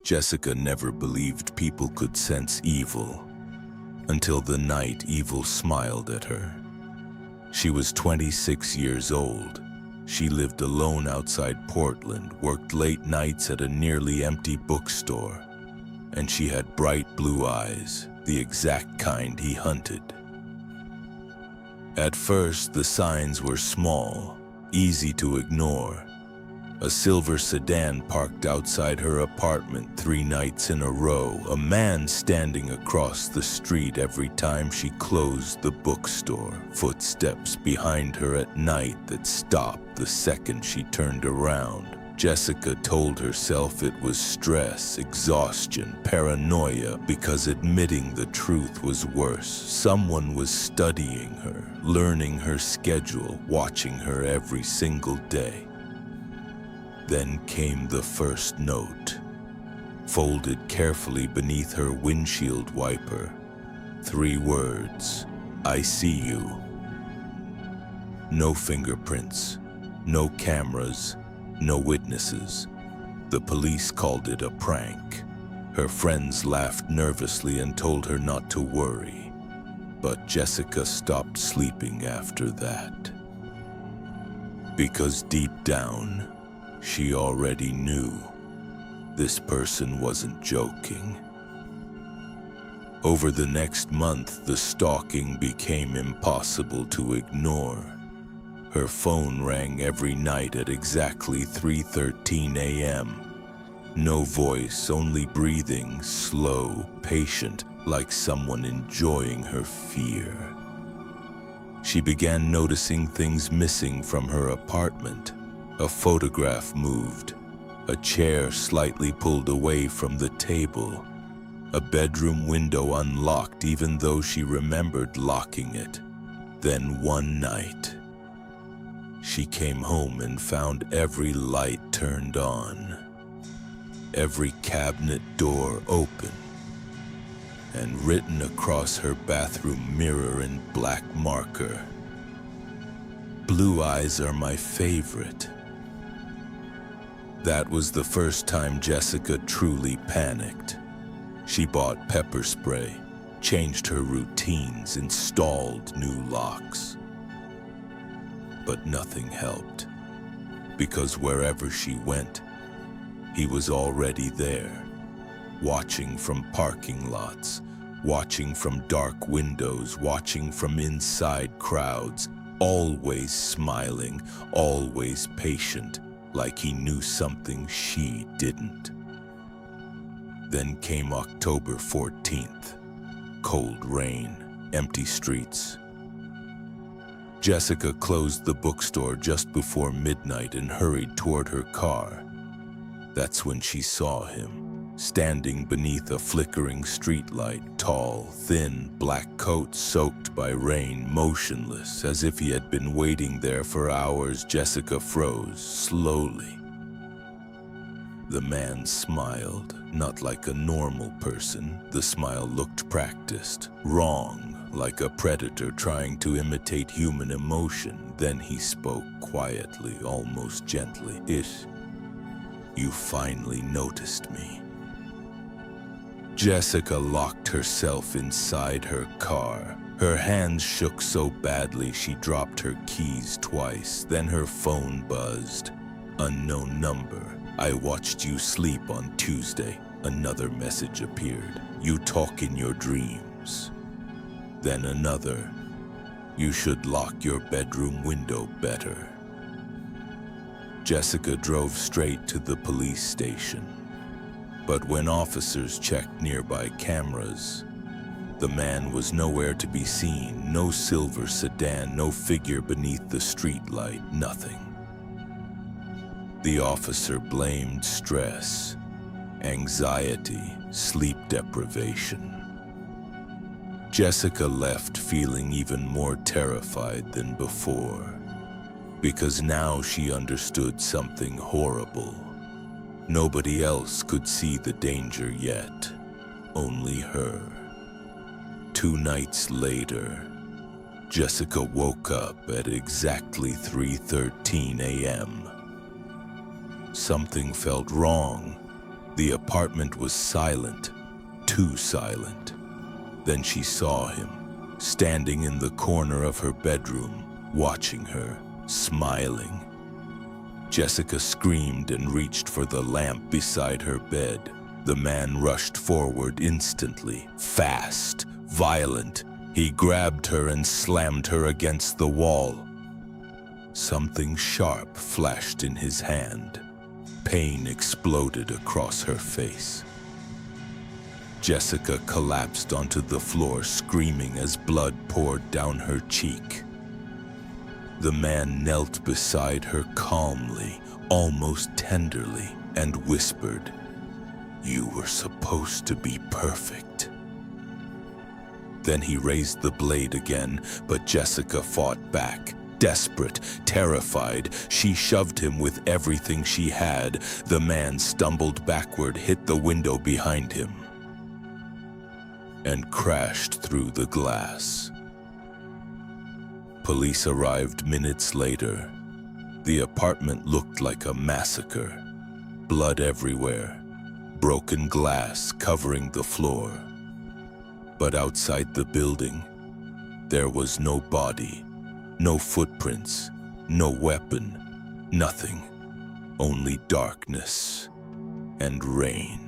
Jessica never believed people could sense evil until the night evil smiled at her. She was 26 years old. She lived alone outside Portland, worked late nights at a nearly empty bookstore, and she had bright blue eyes, the exact kind he hunted. At first, the signs were small, easy to ignore. A silver sedan parked outside her apartment 3 nights in a row, a man standing across the street every time she closed the bookstore, footsteps behind her at night that stopped the second she turned around. Jessica told herself it was stress, exhaustion, paranoia, because admitting the truth was worse. Someone was studying her, learning her schedule, watching her every single day. Then came the first note, folded carefully beneath her windshield wiper. 3 words, "I see you." No fingerprints, no cameras, no witnesses. The police called it a prank. Her friends laughed nervously and told her not to worry. But Jessica stopped sleeping after that. Because deep down, she already knew this person wasn't joking. Over the next month, the stalking became impossible to ignore. Her phone rang every night at exactly 3:13 a.m. No voice, only breathing, slow, patient, like someone enjoying her fear. She began noticing things missing from her apartment. A photograph moved, a chair slightly pulled away from the table, a bedroom window unlocked even though she remembered locking it. Then one night, she came home and found every light turned on, every cabinet door open, and written across her bathroom mirror in black marker, "Blue eyes are my favorite." That was the first time Jessica truly panicked. She bought pepper spray, changed her routines, installed new locks. But nothing helped, because wherever she went, he was already there, watching from parking lots, watching from dark windows, watching from inside crowds, always smiling, always patient, like he knew something she didn't. Then came October 14th. Cold rain, empty streets. Jessica closed the bookstore just before midnight and hurried toward her car. That's when she saw him, standing beneath a flickering streetlight, tall, thin, black coat soaked by rain, motionless, as if he had been waiting there for hours. Jessica froze, slowly. The man smiled, not like a normal person. The smile looked practiced, wrong, like a predator trying to imitate human emotion. Then he spoke quietly, almost gently. "You finally noticed me." Jessica locked herself inside her car. Her hands shook so badly she dropped her keys twice. Then her phone buzzed. "Unknown number. I watched you sleep on Tuesday." Another message appeared. "You talk in your dreams." Then another. "You should lock your bedroom window better." Jessica drove straight to the police station. But when officers checked nearby cameras, the man was nowhere to be seen. No silver sedan, no figure beneath the streetlight, nothing. The officer blamed stress, anxiety, sleep deprivation. Jessica left feeling even more terrified than before, because now she understood something horrible. Nobody else could see the danger yet, only her. 2 nights later, Jessica woke up at exactly 3:13 a.m. Something felt wrong. The apartment was silent, too silent. Then she saw him, standing in the corner of her bedroom, watching her, smiling. Jessica screamed and reached for the lamp beside her bed. The man rushed forward instantly, fast, violent. He grabbed her and slammed her against the wall. Something sharp flashed in his hand. Pain exploded across her face. Jessica collapsed onto the floor, screaming as blood poured down her cheek. The man knelt beside her calmly, almost tenderly, and whispered, "You were supposed to be perfect." Then he raised the blade again, but Jessica fought back. Desperate, terrified, she shoved him with everything she had. The man stumbled backward, hit the window behind him, and crashed through the glass. Police arrived minutes later. The apartment looked like a massacre. Blood everywhere, broken glass covering the floor. But outside the building, there was no body, no footprints, no weapon, nothing. Only darkness and rain.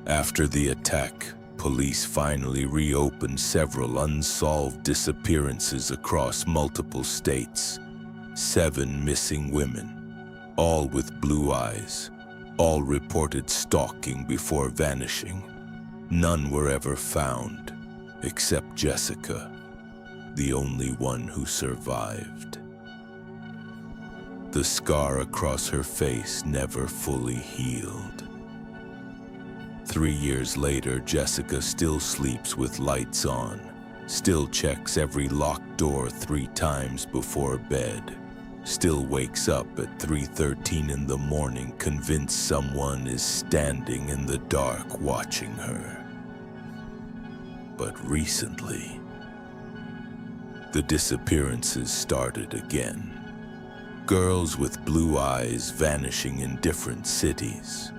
After the attack, police finally reopened several unsolved disappearances across multiple states. 7 missing women, all with blue eyes, all reported stalking before vanishing. None were ever found, except Jessica, the only one who survived. The scar across her face never fully healed. 3 years later, Jessica still sleeps with lights on, still checks every locked door 3 times before bed, still wakes up at 3:13 in the morning convinced someone is standing in the dark watching her. But recently, the disappearances started again. Girls with blue eyes vanishing in different cities.